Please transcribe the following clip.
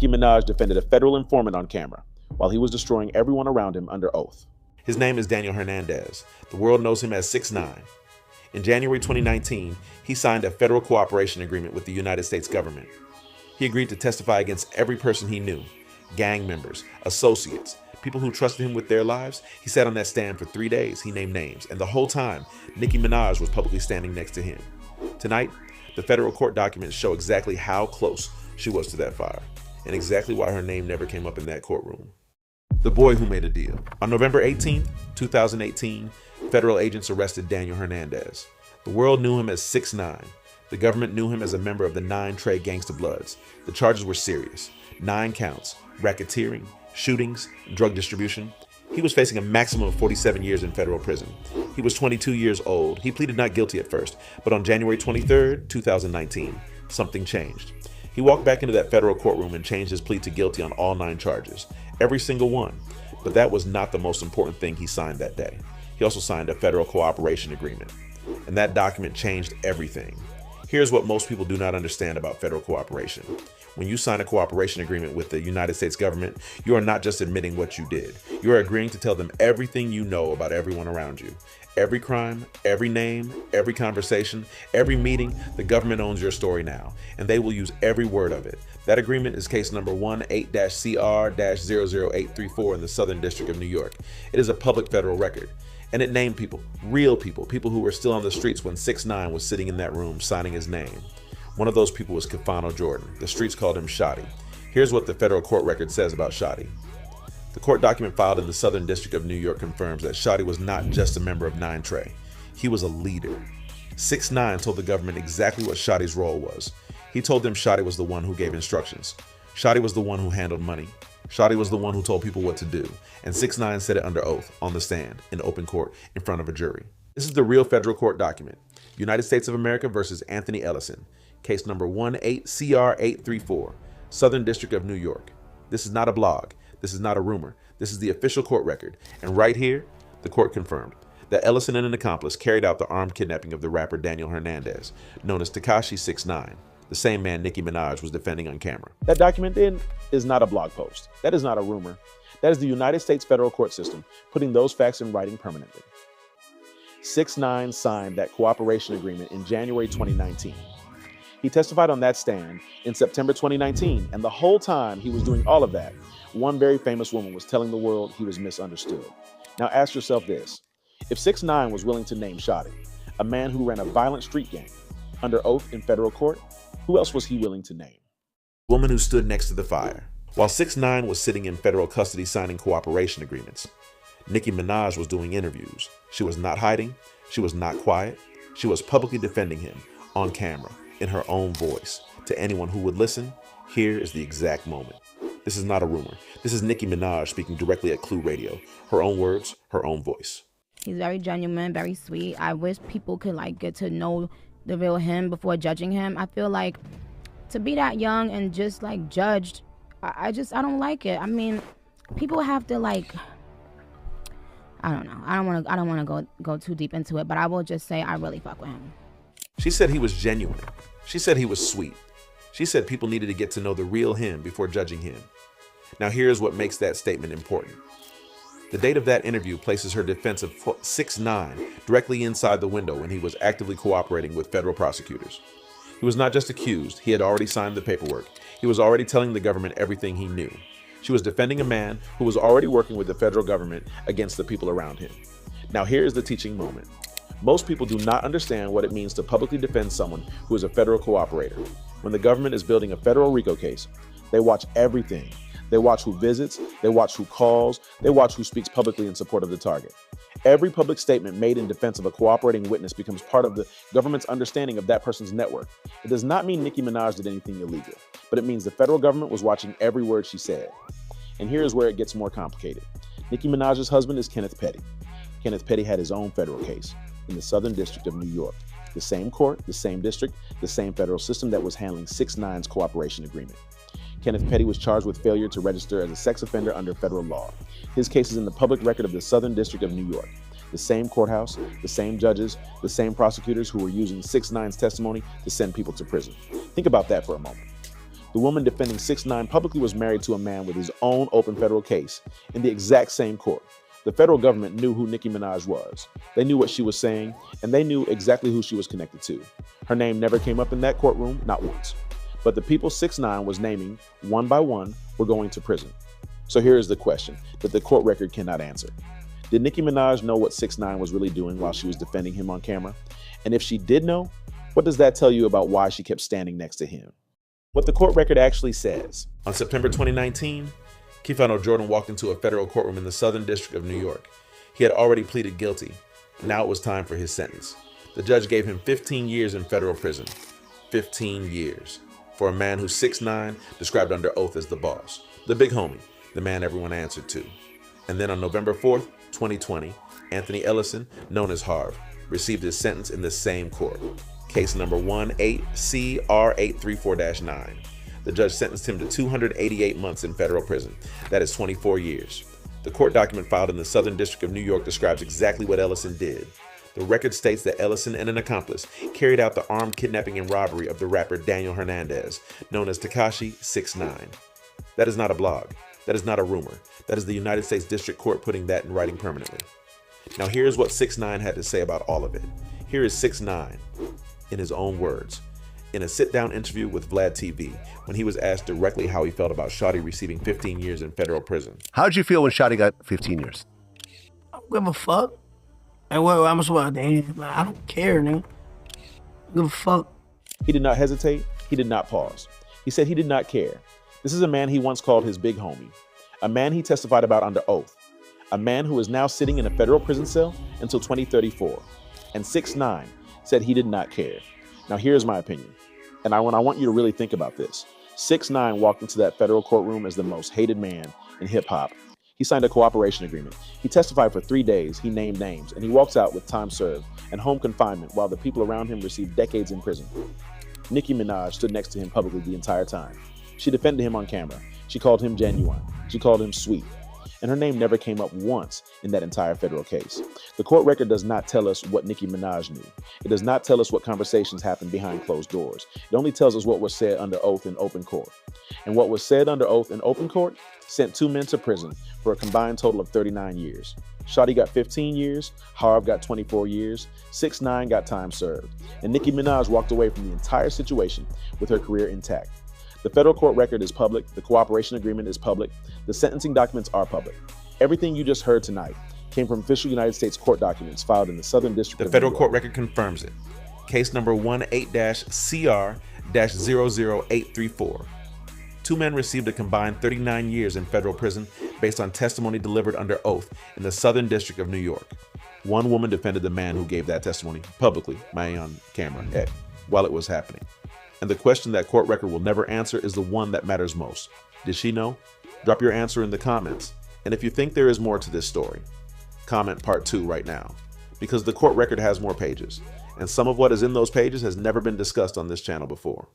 Nicki Minaj defended a federal informant on camera while he was destroying everyone around him under oath. His name is Daniel Hernandez. The world knows him as 6ix9ine. In January 2019, he signed a federal cooperation agreement with the United States government. He agreed to testify against every person he knew, gang members, associates, people who trusted him with their lives. He sat on that stand for 3 days. He named names, and the whole time, Nicki Minaj was publicly standing next to him. Tonight, the federal court documents show exactly how close she was to that fire, and exactly why her name never came up in that courtroom. The boy who made a deal. On November 18th, 2018, federal agents arrested Daniel Hernandez. The world knew him as 6ix9ine. The government knew him as a member of the 9 Trey Gangsta Bloods. The charges were serious. 9 counts, racketeering, shootings, drug distribution. He was facing a maximum of 47 years in federal prison. He was 22 years old. He pleaded not guilty at first, but on January 23rd, 2019, something changed. He walked back into that federal courtroom and changed his plea to guilty on all 9 charges, every single one. But that was not the most important thing he signed that day. He also signed a federal cooperation agreement, and that document changed everything. Here's what most people do not understand about federal cooperation. When you sign a cooperation agreement with the United States government, you are not just admitting what you did. You are agreeing to tell them everything you know about everyone around you. Every crime, every name, every conversation, every meeting, the government owns your story now, and they will use every word of it. That agreement is case number 18-CR-00834 in the Southern District of New York. It is a public federal record. And it named people, real people who were still on the streets when 6ix9ine was sitting in that room signing his name. One of those people was Kafano Jordan. The streets called him Shotti. Here's what the federal court record says about Shotti. The court document filed in the Southern District of New York confirms that Shotti was not just a member of 9 Trey. He was a leader. 6ix9ine told the government exactly what Shotti's role was. He told them Shotti was the one who gave instructions. Shotti was the one who handled money. Shotti was the one who told people what to do, and 6ix9ine said it under oath, on the stand, in open court, in front of a jury. This is the real federal court document. United States of America versus Anthony Ellison, case number 18-CR-834, Southern District of New York. This is not a blog. This is not a rumor. This is the official court record. And right here, the court confirmed that Ellison and an accomplice carried out the armed kidnapping of the rapper Daniel Hernandez, known as Tekashi 6ix9ine. The same man Nicki Minaj was defending on camera. That document then is not a blog post. That is not a rumor. That is the United States federal court system putting those facts in writing permanently. 6ix9ine signed that cooperation agreement in January 2019. He testified on that stand in September 2019, and the whole time he was doing all of that, one very famous woman was telling the world he was misunderstood. Now ask yourself this: if 6ix9ine was willing to name Shotti, a man who ran a violent street gang, under oath in federal court, who else was he willing to name? The woman who stood next to the fire. While 6ix9ine was sitting in federal custody signing cooperation agreements, Nicki Minaj was doing interviews. She was not hiding. She was not quiet. She was publicly defending him on camera in her own voice. To anyone who would listen, here is the exact moment. This is not a rumor. This is Nicki Minaj speaking directly at Clue Radio. Her own words, her own voice. He's very genuine, very sweet. I wish people could get to know the real him before judging him. I feel like to be that young and just judged, I don't like it. I mean, people have to I don't know. I don't want to go too deep into it, but I will just say I really fuck with him. She said he was genuine. She said he was sweet. She said people needed to get to know the real him before judging him. Now here's what makes that statement important. The date of that interview places her defense of 6ix9ine directly inside the window when he was actively cooperating with federal prosecutors. He was not just accused, he had already signed the paperwork. He was already telling the government everything he knew. She was defending a man who was already working with the federal government against the people around him. Now here's the teaching moment. Most people do not understand what it means to publicly defend someone who is a federal cooperator. When the government is building a federal RICO case, they watch everything. They watch who visits, they watch who calls, they watch who speaks publicly in support of the target. Every public statement made in defense of a cooperating witness becomes part of the government's understanding of that person's network. It does not mean Nicki Minaj did anything illegal, but it means the federal government was watching every word she said. And here's where it gets more complicated. Nicki Minaj's husband is Kenneth Petty. Kenneth Petty had his own federal case in the Southern District of New York. The same court, the same district, the same federal system that was handling 6ix9ine's cooperation agreement. Kenneth Petty was charged with failure to register as a sex offender under federal law. His case is in the public record of the Southern District of New York. The same courthouse, the same judges, the same prosecutors who were using 6ix9ine's testimony to send people to prison. Think about that for a moment. The woman defending 6ix9ine publicly was married to a man with his own open federal case in the exact same court. The federal government knew who Nicki Minaj was. They knew what she was saying, and they knew exactly who she was connected to. Her name never came up in that courtroom, not once. But the people 6ix9ine was naming, one by one, were going to prison. So here is the question that the court record cannot answer. Did Nicki Minaj know what 6ix9ine was really doing while she was defending him on camera? And if she did know, what does that tell you about why she kept standing next to him? What the court record actually says. On September 2019, Kefano Jordan walked into a federal courtroom in the Southern District of New York. He had already pleaded guilty. Now it was time for his sentence. The judge gave him 15 years in federal prison. 15 years. For a man who 6ix9ine described under oath as the boss. The big homie. The man everyone answered to. And then on November 4th, 2020, Anthony Ellison, known as Harv, received his sentence in the same court. Case number 18CR834-9. The judge sentenced him to 288 months in federal prison. That is 24 years. The court document filed in the Southern District of New York describes exactly what Ellison did. The record states that Ellison and an accomplice carried out the armed kidnapping and robbery of the rapper Daniel Hernandez, known as Tekashi 6ix9ine. That is not a blog. That is not a rumor. That is the United States District Court putting that in writing permanently. Now here's what 6ix9ine had to say about all of it. Here is 6ix9ine, in his own words, in a sit-down interview with Vlad TV, when he was asked directly how he felt about Shotti receiving 15 years in federal prison. How did you feel when Shotti got 15 years? I don't give a fuck. Like, what, I'm supposed to, like, I don't care, nigga. Give a fuck. He did not hesitate. He did not pause. He said he did not care. This is a man he once called his big homie. A man he testified about under oath. A man who is now sitting in a federal prison cell until 2034. And 6ix9ine said he did not care. Now here's my opinion. And I want you to really think about this. 6ix9ine walked into that federal courtroom as the most hated man in hip hop. He signed a cooperation agreement. He testified for 3 days. He named names, and he walks out with time served and home confinement while the people around him received decades in prison. Nicki Minaj stood next to him publicly the entire time. She defended him on camera. She called him genuine. She called him sweet. And her name never came up once in that entire federal case. The court record does not tell us what Nicki Minaj knew. It does not tell us what conversations happened behind closed doors. It only tells us what was said under oath in open court. And what was said under oath in open court sent 2 men to prison for a combined total of 39 years. Shotti got 15 years, Harv got 24 years, 6ix9ine got time served, and Nicki Minaj walked away from the entire situation with her career intact. The federal court record is public, the cooperation agreement is public, the sentencing documents are public. Everything you just heard tonight came from official United States court documents filed in the Southern District of New York. The federal court record confirms it. Case number 18-CR-00834. 2 men received a combined 39 years in federal prison based on testimony delivered under oath in the Southern District of New York. 1 woman defended the man who gave that testimony publicly, on camera, while it was happening. And the question that court record will never answer is the one that matters most. Did she know? Drop your answer in the comments. And if you think there is more to this story, comment part 2 right now, because the court record has more pages, and some of what is in those pages has never been discussed on this channel before.